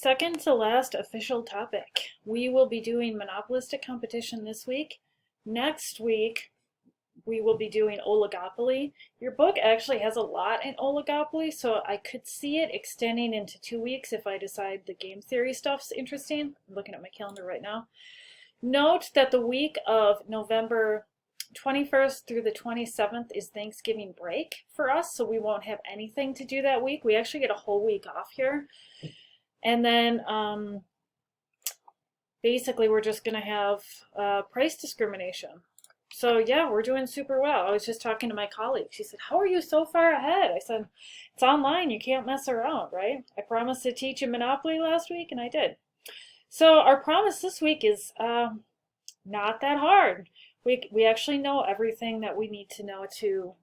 Second to last official topic. We will be doing monopolistic competition this week. Next week, we will be doing oligopoly. Your book actually has a lot in oligopoly, so I could see it extending into 2 weeks if I decide the game theory stuff's interesting. I'm looking at my calendar right now. Note that the week of November 21st through the 27th is Thanksgiving break for us, so we won't have anything to do that week. We actually get a whole week off here. And then basically we're just going to have price discrimination. So yeah, we're doing super well. I was just talking to my colleague. She said, "How are you so far ahead?" I said, "It's online. You can't mess around, right? I promised to teach you Monopoly last week, and I did." So our promise this week is not that hard. We actually know everything that we need to know to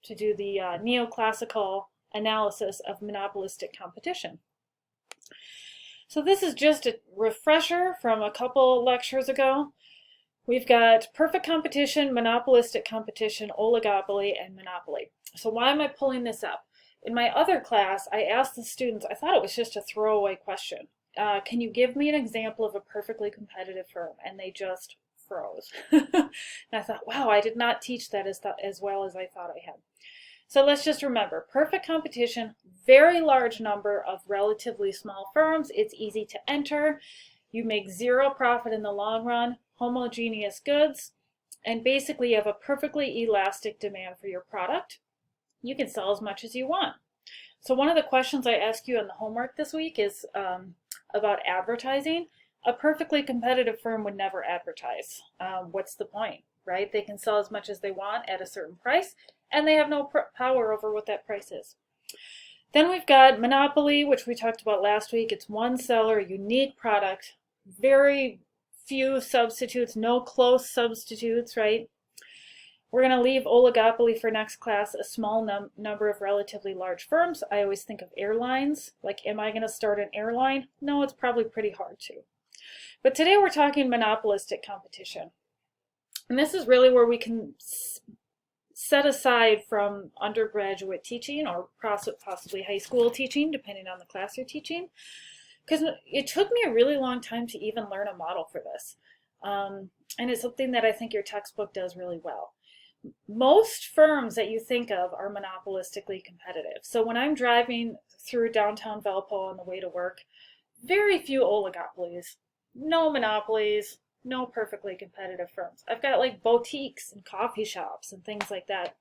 do the neoclassical analysis of monopolistic competition. So this is just a refresher from a couple lectures ago. We've got perfect competition, monopolistic competition, oligopoly, and monopoly. So why am I pulling this up? In my other class, I asked the students, I thought it was just a throwaway question. Can you give me an example of a perfectly competitive firm? And they just froze. And I thought, wow, I did not teach that as well as I thought I had. So let's just remember, perfect competition, very large number of relatively small firms. It's easy to enter. You make zero profit in the long run, homogeneous goods, and basically you have a perfectly elastic demand for your product. You can sell as much as you want. So one of the questions I ask you on the homework this week is about advertising. A perfectly competitive firm would never advertise. What's the point, right? They can sell as much as they want at a certain price, and they have no power over what that price is. Then we've got monopoly, which we talked about last week. It's one seller, unique product, very few substitutes, no close substitutes, right? We're going to leave oligopoly for next class, a small number of relatively large firms. I always think of airlines. Like, am I going to start an airline? No, it's probably pretty hard to. But today we're talking monopolistic competition. And this is really where we can set aside from undergraduate teaching or possibly high school teaching, depending on the class you're teaching. Because it took me a really long time to even learn a model for this. And it's something that I think your textbook does really well. Most firms that you think of are monopolistically competitive. So when I'm driving through downtown Valpo on the way to work, very few oligopolies, no monopolies, no perfectly competitive firms. I've got like boutiques and coffee shops and things like that.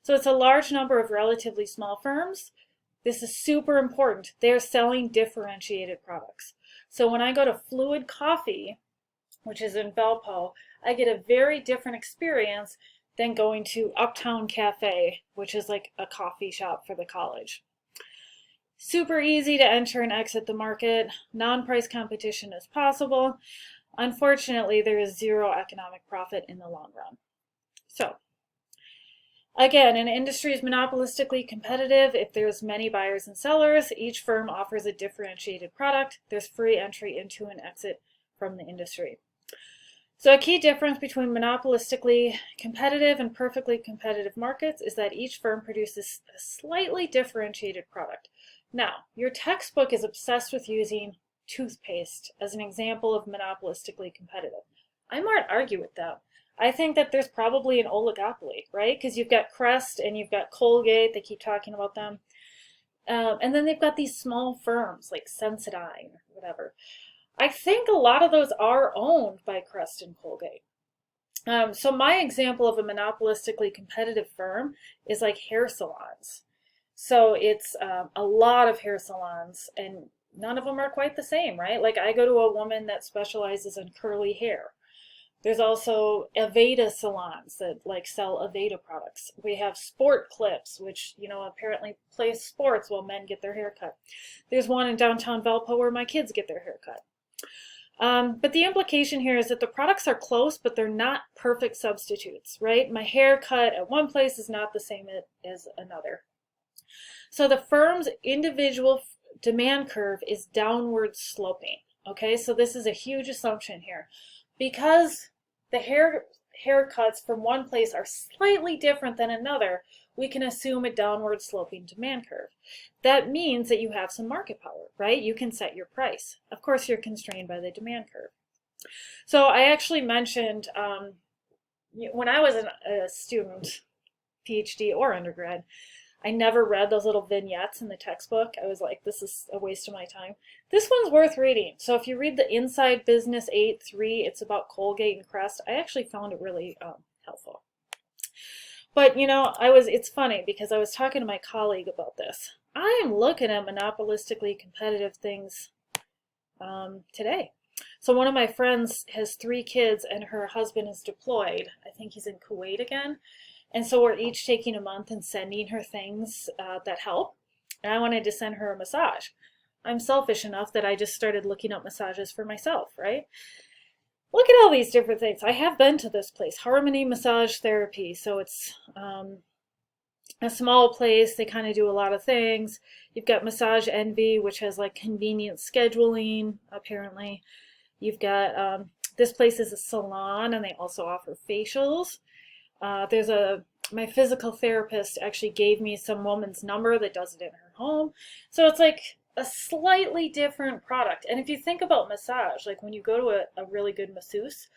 So it's a large number of relatively small firms. This is super important. They're selling differentiated products. So when I go to Fluid Coffee, which is in Valpo, I get a very different experience than going to Uptown Cafe, which is like a coffee shop for the college. Super easy to enter and exit the market. Non-price competition is possible. Unfortunately, there is zero economic profit in the long run. So, again, an industry is monopolistically competitive if there's many buyers and sellers. Each firm offers a differentiated product. There's free entry into and exit from the industry. So a key difference between monopolistically competitive and perfectly competitive markets is that each firm produces a slightly differentiated product. Now, your textbook is obsessed with using toothpaste as an example of monopolistically competitive. I might argue with that. I think that there's probably an oligopoly, right? Because you've got Crest and you've got Colgate, they keep talking about them. And then they've got these small firms like Sensodyne or whatever. I think a lot of those are owned by Crest and Colgate. So my example of a monopolistically competitive firm is like hair salons. So it's a lot of hair salons, and none of them are quite the same, right? Like I go to a woman that specializes in curly hair. There's also Aveda salons that like sell Aveda products. We have Sport Clips, which, you know, apparently play sports while men get their hair cut. There's one in downtown Valpo where my kids get their hair cut. But the implication here is that the products are close, but they're not perfect substitutes, right? My haircut at one place is not the same as another. So the firm's individual demand curve is downward sloping, okay? So this is a huge assumption here. Because the haircuts from one place are slightly different than another, we can assume a downward sloping demand curve. That means that you have some market power, right? You can set your price. Of course, you're constrained by the demand curve. So I actually mentioned when I was a student, PhD or undergrad, I never read those little vignettes in the textbook. I was like, this is a waste of my time. This one's worth reading. So if you read the Inside Business 8.3, it's about Colgate and Crest. I actually found it really helpful. But you know, it's funny because I was talking to my colleague about this. I am looking at monopolistically competitive things today. So one of my friends has 3 kids and her husband is deployed. I think he's in Kuwait again. And so we're each taking a month and sending her things that help. And I wanted to send her a massage. I'm selfish enough that I just started looking up massages for myself, right? Look at all these different things. I have been to this place, Harmony Massage Therapy. So it's a small place. They kind of do a lot of things. You've got Massage Envy, which has like convenient scheduling, apparently. You've got, this place is a salon and they also offer facials. My physical therapist actually gave me some woman's number that does it in her home. So it's like a slightly different product. And if you think about massage, like when you go to a really good masseuse,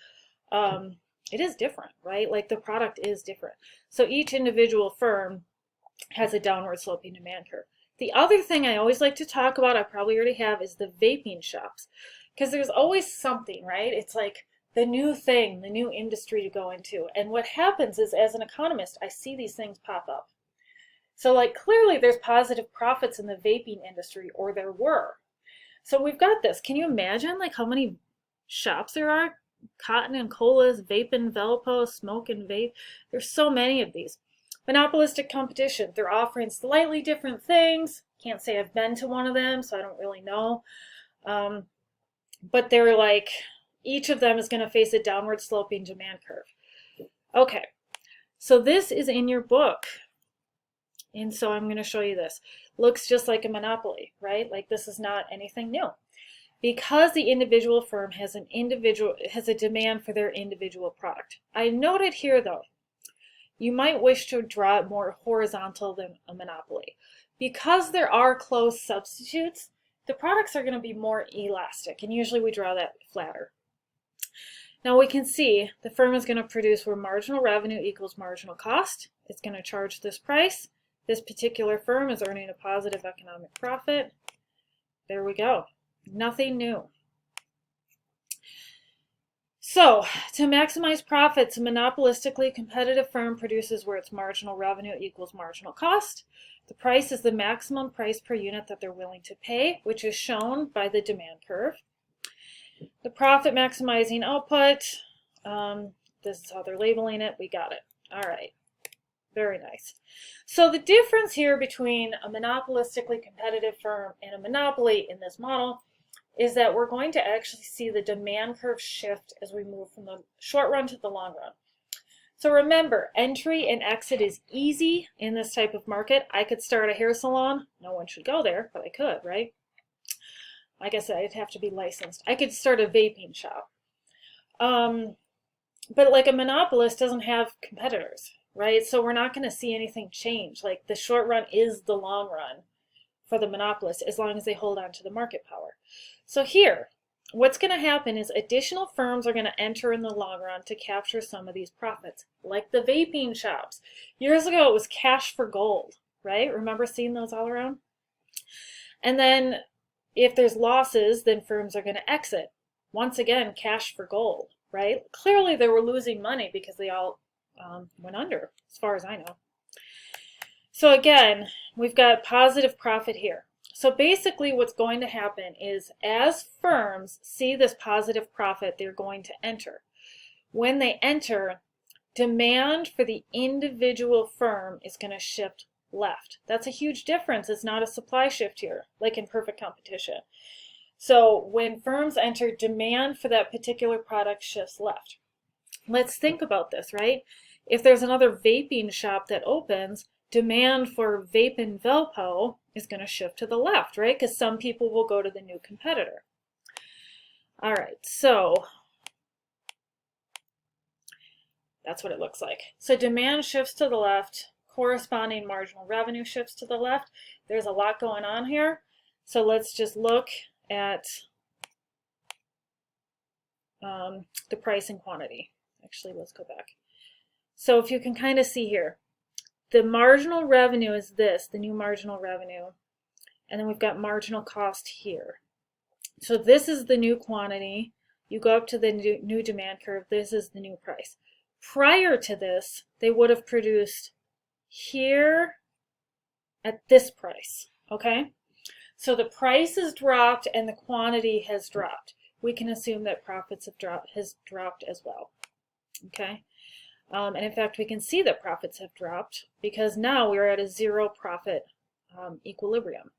it is different, right? Like the product is different. So each individual firm has a downward sloping demand curve. The other thing I always like to talk about, I probably already have, is the vaping shops. Because there's always something, right? It's like the new thing, the new industry to go into. And what happens is, as an economist, I see these things pop up. So like clearly there's positive profits in the vaping industry, or there were. So we've got this. Can you imagine like how many shops there are? Cotton and colas, vape and Velpo, smoke and vape. There's so many of these. Monopolistic competition. They're offering slightly different things. Can't say I've been to one of them, so I don't really know. But they're like, each of them is going to face a downward sloping demand curve. Okay, so this is in your book. And so I'm going to show you this. Looks just like a monopoly, right? Like this is not anything new. Because the individual firm has a demand for their individual product. I noted here though, you might wish to draw it more horizontal than a monopoly. Because there are close substitutes, the products are going to be more elastic, and usually we draw that flatter. Now we can see the firm is going to produce where marginal revenue equals marginal cost. It's going to charge this price. This particular firm is earning a positive economic profit. There we go. Nothing new. So, to maximize profits, a monopolistically competitive firm produces where its marginal revenue equals marginal cost. The price is the maximum price per unit that they're willing to pay, which is shown by the demand curve. The profit maximizing output, this is how they're labeling it. We got it. All right. Very nice. So the difference here between a monopolistically competitive firm and a monopoly in this model is that we're going to actually see the demand curve shift as we move from the short run to the long run. So remember, entry and exit is easy in this type of market. I could start a hair salon. No one should go there, but I could, right? I guess I'd have to be licensed. I could start a vaping shop. But like a monopolist doesn't have competitors, right? So we're not going to see anything change. Like the short run is the long run for the monopolist as long as they hold on to the market power. So here, what's going to happen is additional firms are going to enter in the long run to capture some of these profits, like the vaping shops. Years ago, it was cash for gold, right? Remember seeing those all around? And then if there's losses, then firms are going to exit. Once again, cash for gold, right? Clearly, they were losing money because they all went under, as far as I know. So again, we've got positive profit here. So basically what's going to happen is as firms see this positive profit, they're going to enter. When they enter, demand for the individual firm is going to shift left. That's a huge difference. It's not a supply shift here, like in perfect competition. So when firms enter, demand for that particular product shifts left. Let's think about this, right? If there's another vaping shop that opens, demand for vape and Velpo is going to shift to the left, right? Because some people will go to the new competitor. All right, so that's what it looks like. So demand shifts to the left, corresponding marginal revenue shifts to the left. There's a lot going on here. So let's just look at the price and quantity. Actually, let's go back. So if you can kind of see here, the marginal revenue is this, the new marginal revenue, and then we've got marginal cost here. So this is the new quantity. You go up to the new demand curve, this is the new price. Prior to this, they would have produced here at this price, okay? So the price has dropped and the quantity has dropped. We can assume that profits have dropped as well, okay? And in fact, we can see that profits have dropped because now we're at a zero profit equilibrium.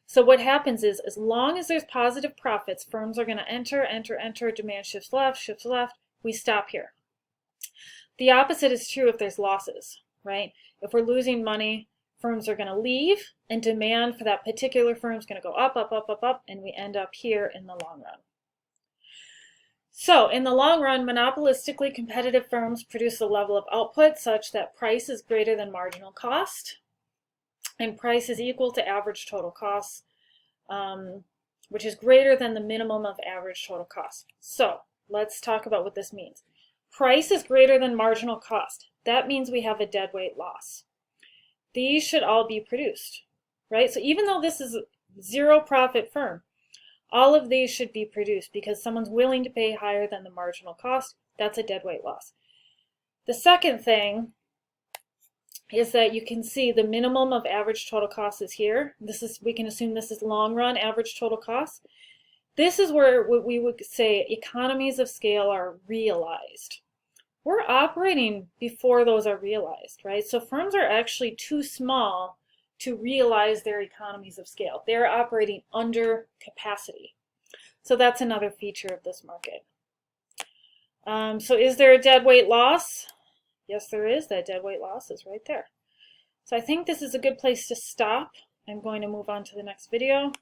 So what happens is, as long as there's positive profits, firms are going to enter, demand shifts left, we stop here. The opposite is true if there's losses, right? If we're losing money, firms are going to leave, and demand for that particular firm is going to go up, and we end up here in the long run. So in the long run, monopolistically competitive firms produce a level of output such that price is greater than marginal cost, and price is equal to average total cost, which is greater than the minimum of average total cost. So let's talk about what this means. Price is greater than marginal cost. That means we have a deadweight loss. These should all be produced, right? So even though this is a zero profit firm, all of these should be produced because someone's willing to pay higher than the marginal cost. That's a deadweight loss. The second thing is that you can see the minimum of average total cost is here. We can assume this is long run average total cost. This is where what we would say economies of scale are realized. We're operating before those are realized, right? So firms are actually too small to realize their economies of scale. They're operating under capacity. So that's another feature of this market. So is there a deadweight loss? Yes, there is. That deadweight loss is right there. So I think this is a good place to stop. I'm going to move on to the next video.